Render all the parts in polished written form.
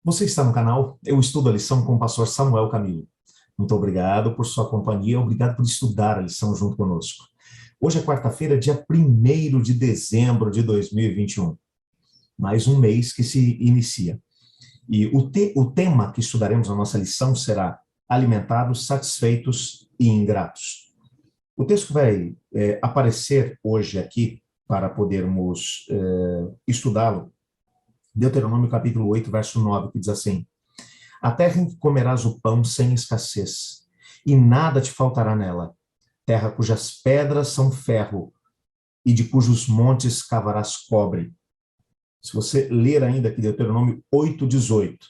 Você está no canal Eu Estudo a Lição com o pastor Samuel Camilo. Muito obrigado por sua companhia, obrigado por estudar a lição junto conosco. Hoje é quarta-feira, dia 1º de dezembro de 2021. Mais um mês que se inicia. E o tema que estudaremos na nossa lição será alimentados, satisfeitos e ingratos. O texto que vai aparecer hoje aqui, para podermos estudá-lo, Deuteronômio capítulo 8, verso 9, que diz assim: A terra em que comerás o pão sem escassez, e nada te faltará nela, terra cujas pedras são ferro, e de cujos montes cavarás cobre. Se você ler ainda aqui Deuteronômio 8, 18,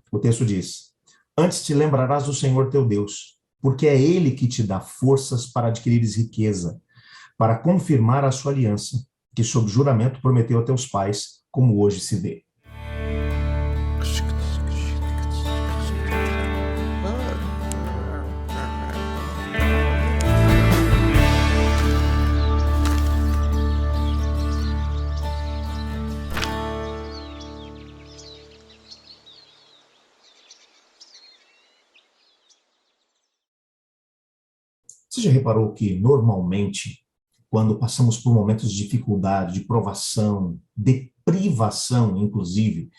o texto diz: Antes te lembrarás do Senhor teu Deus, porque é Ele que te dá forças para adquirires riqueza, para confirmar a sua aliança, que sob juramento prometeu a teus pais, como hoje se vê. Você já reparou que, normalmente, quando passamos por momentos de dificuldade, de provação, de privação, inclusive,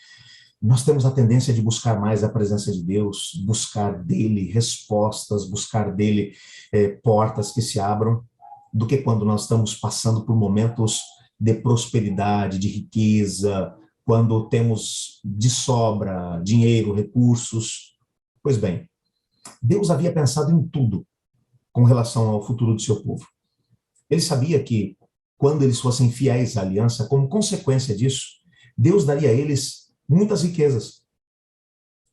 nós temos a tendência de buscar mais a presença de Deus, buscar dele respostas, buscar dele portas que se abram, do que quando nós estamos passando por momentos de prosperidade, de riqueza, quando temos de sobra dinheiro, recursos. Pois bem, Deus havia pensado em tudo com relação ao futuro do seu povo. Ele sabia que, quando eles fossem fiéis à aliança, como consequência disso, Deus daria a eles muitas riquezas.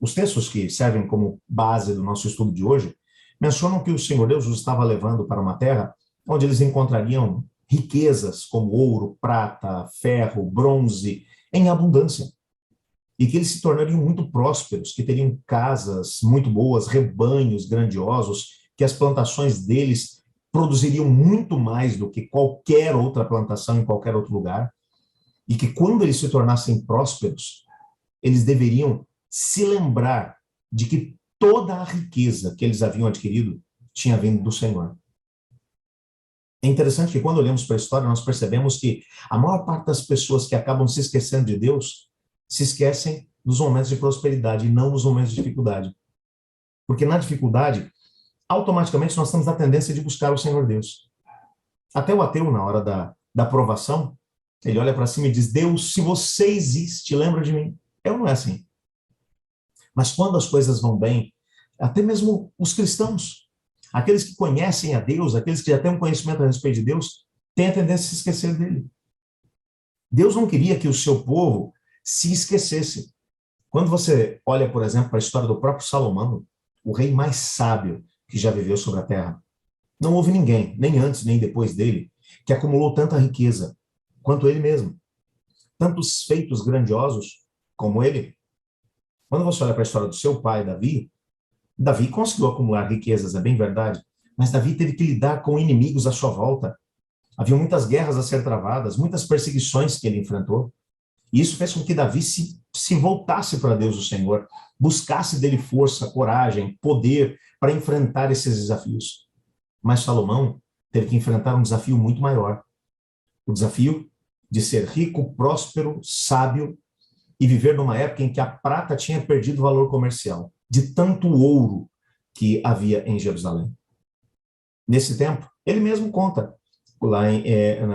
Os textos que servem como base do nosso estudo de hoje mencionam que o Senhor Deus os estava levando para uma terra onde eles encontrariam riquezas como ouro, prata, ferro, bronze, em abundância. E que eles se tornariam muito prósperos, que teriam casas muito boas, rebanhos grandiosos, que as plantações deles produziriam muito mais do que qualquer outra plantação em qualquer outro lugar, e que quando eles se tornassem prósperos, eles deveriam se lembrar de que toda a riqueza que eles haviam adquirido tinha vindo do Senhor. É interessante que quando olhamos para a história, nós percebemos que a maior parte das pessoas que acabam se esquecendo de Deus se esquecem nos momentos de prosperidade e não nos momentos de dificuldade. Porque na dificuldade, automaticamente nós temos a tendência de buscar o Senhor Deus. Até o ateu, na hora da provação, ele olha para cima e diz: Deus, se você existe, lembra de mim. Eu não é assim. Mas quando as coisas vão bem, até mesmo os cristãos, aqueles que conhecem a Deus, aqueles que já têm um conhecimento a respeito de Deus, têm a tendência a se esquecer dele. Deus não queria que o seu povo se esquecesse. Quando você olha, por exemplo, para a história do próprio Salomão, o rei mais sábio que já viveu sobre a terra, não houve ninguém, nem antes nem depois dele, que acumulou tanta riqueza quanto ele mesmo. Tantos feitos grandiosos como ele. Quando você olha para a história do seu pai, Davi, Davi conseguiu acumular riquezas, é bem verdade, mas Davi teve que lidar com inimigos à sua volta. Havia muitas guerras a ser travadas, muitas perseguições que ele enfrentou. E isso fez com que Davi se voltasse para Deus, o Senhor, buscasse dele força, coragem, poder para enfrentar esses desafios. Mas Salomão teve que enfrentar um desafio muito maior. O desafio de ser rico, próspero, sábio e viver numa época em que a prata tinha perdido valor comercial, de tanto ouro que havia em Jerusalém. Nesse tempo, ele mesmo conta, lá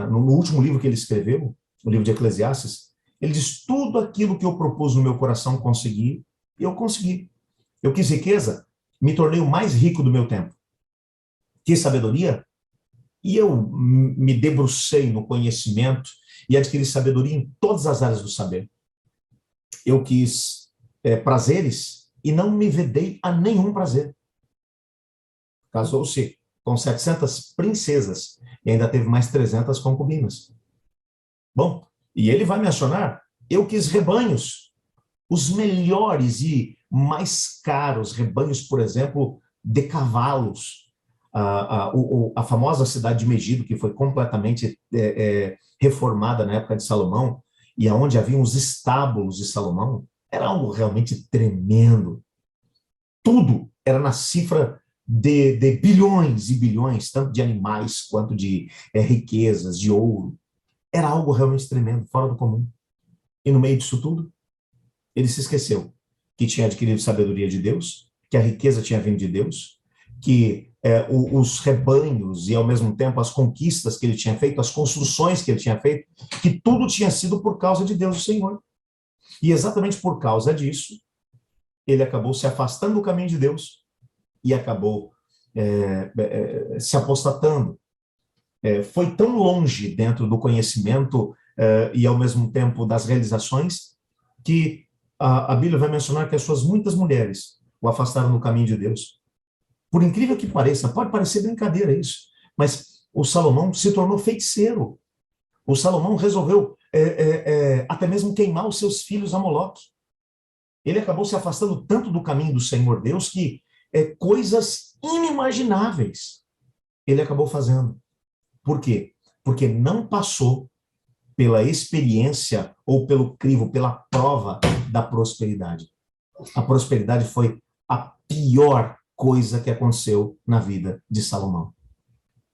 no último livro que ele escreveu, o livro de Eclesiastes, ele diz: tudo aquilo que eu propus no meu coração conseguir, eu consegui. Eu quis riqueza, me tornei o mais rico do meu tempo. Quis sabedoria, e eu me debrucei no conhecimento e adquiri sabedoria em todas as áreas do saber. Eu quis prazeres e não me vedei a nenhum prazer. Casou-se com 700 princesas e ainda teve mais 300 concubinas. Bom, e ele vai mencionar: eu quis rebanhos, os melhores e mais caros rebanhos, por exemplo, de cavalos. A famosa cidade de Megido, que foi completamente reformada na época de Salomão, e aonde havia os estábulos de Salomão, Era algo realmente tremendo. Tudo era na cifra de bilhões e bilhões, tanto de animais quanto de riquezas, de ouro. Era algo realmente tremendo, fora do comum. E no meio disso tudo, ele se esqueceu que tinha adquirido sabedoria de Deus, que a riqueza tinha vindo de Deus, que os rebanhos e, ao mesmo tempo, as conquistas que ele tinha feito, as construções que ele tinha feito, que tudo tinha sido por causa de Deus, o Senhor. E exatamente por causa disso, ele acabou se afastando do caminho de Deus e acabou se apostatando. Foi tão longe dentro do conhecimento e, ao mesmo tempo, das realizações, que a Bíblia vai mencionar que as suas muitas mulheres o afastaram do caminho de Deus. Por incrível que pareça, pode parecer brincadeira isso, mas o Salomão se tornou feiticeiro. O Salomão resolveu até mesmo queimar os seus filhos a Moloque. Ele acabou se afastando tanto do caminho do Senhor Deus que coisas inimagináveis ele acabou fazendo. Por quê? Porque não passou pela experiência ou pelo crivo, pela prova da prosperidade. A prosperidade foi a pior coisa que aconteceu na vida de Salomão.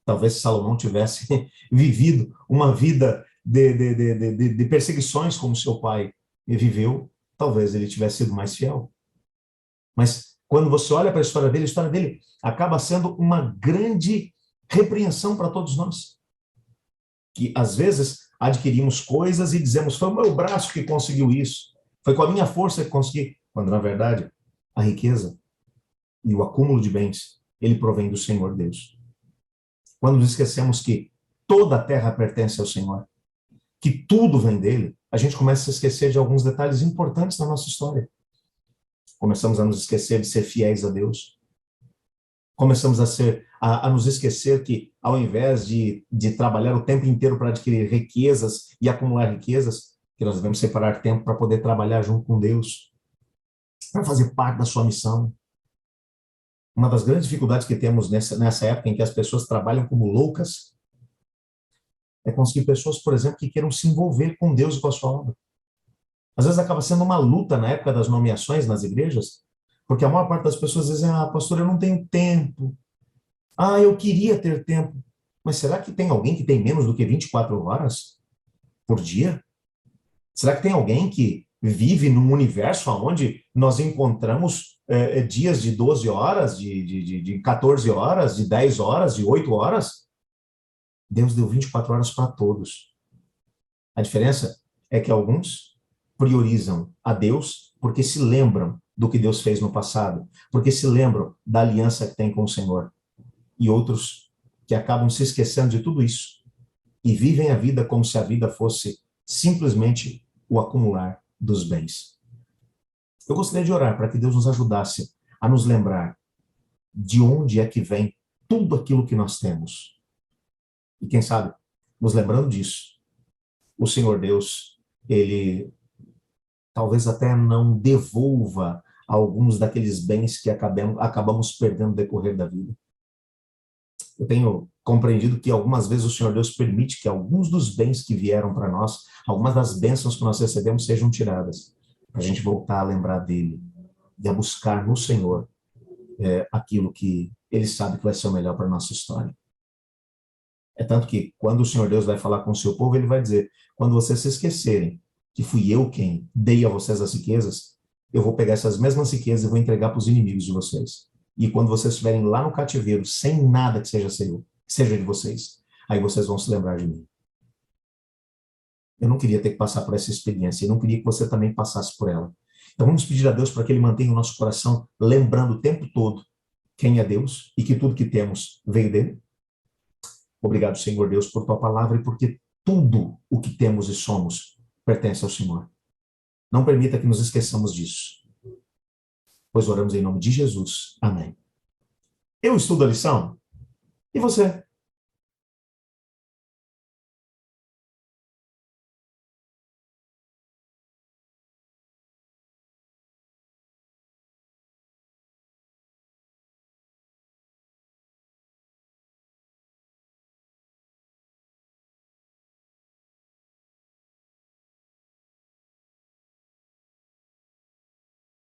Talvez Salomão tivesse vivido uma vida de perseguições como seu pai viveu, talvez ele tivesse sido mais fiel. Mas quando você olha para a história dele acaba sendo uma grande repreensão para todos nós. Que às vezes adquirimos coisas e dizemos, foi o meu braço que conseguiu isso, foi com a minha força que consegui, quando na verdade a riqueza e o acúmulo de bens, ele provém do Senhor Deus. Quando nos esquecemos que toda a terra pertence ao Senhor, que tudo vem dele, a gente começa a se esquecer de alguns detalhes importantes da nossa história. Começamos a nos esquecer de ser fiéis a Deus. Começamos a nos esquecer que, ao invés de trabalhar o tempo inteiro para adquirir riquezas e acumular riquezas, que nós devemos separar tempo para poder trabalhar junto com Deus, para fazer parte da sua missão. Uma das grandes dificuldades que temos nessa época em que as pessoas trabalham como loucas é conseguir pessoas, por exemplo, que queiram se envolver com Deus e com a sua obra. Às vezes acaba sendo uma luta na época das nomeações nas igrejas, porque a maior parte das pessoas dizem, pastor, eu não tenho tempo. Eu queria ter tempo. Mas será que tem alguém que tem menos do que 24 horas por dia? Será que tem alguém que vive num universo onde nós encontramos dias de 12 horas, de 14 horas, de 10 horas, de 8 horas? Deus deu 24 horas para todos. A diferença é que alguns priorizam a Deus porque se lembram do que Deus fez no passado, porque se lembram da aliança que tem com o Senhor. E outros que acabam se esquecendo de tudo isso e vivem a vida como se a vida fosse simplesmente o acumular dos bens. Eu gostaria de orar para que Deus nos ajudasse a nos lembrar de onde é que vem tudo aquilo que nós temos. E quem sabe, nos lembrando disso, o Senhor Deus, ele talvez até não devolva alguns daqueles bens que acabamos perdendo no decorrer da vida. Eu tenho compreendido que algumas vezes o Senhor Deus permite que alguns dos bens que vieram para nós, algumas das bênçãos que nós recebemos sejam tiradas, para a gente voltar a lembrar dele e a buscar no Senhor aquilo que ele sabe que vai ser o melhor para a nossa história. É tanto que quando o Senhor Deus vai falar com o seu povo, ele vai dizer, quando vocês se esquecerem que fui eu quem dei a vocês as riquezas, eu vou pegar essas mesmas riquezas e vou entregar para os inimigos de vocês. E quando vocês estiverem lá no cativeiro, sem nada que seja seu, que seja de vocês, aí vocês vão se lembrar de mim. Eu não queria ter que passar por essa experiência, eu não queria que você também passasse por ela. Então vamos pedir a Deus para que Ele mantenha o nosso coração lembrando o tempo todo quem é Deus e que tudo que temos veio dele. Obrigado, Senhor Deus, por tua palavra e porque tudo o que temos e somos pertence ao Senhor. Não permita que nos esqueçamos disso. Pois oramos em nome de Jesus. Amém. Eu estudo a lição. E você?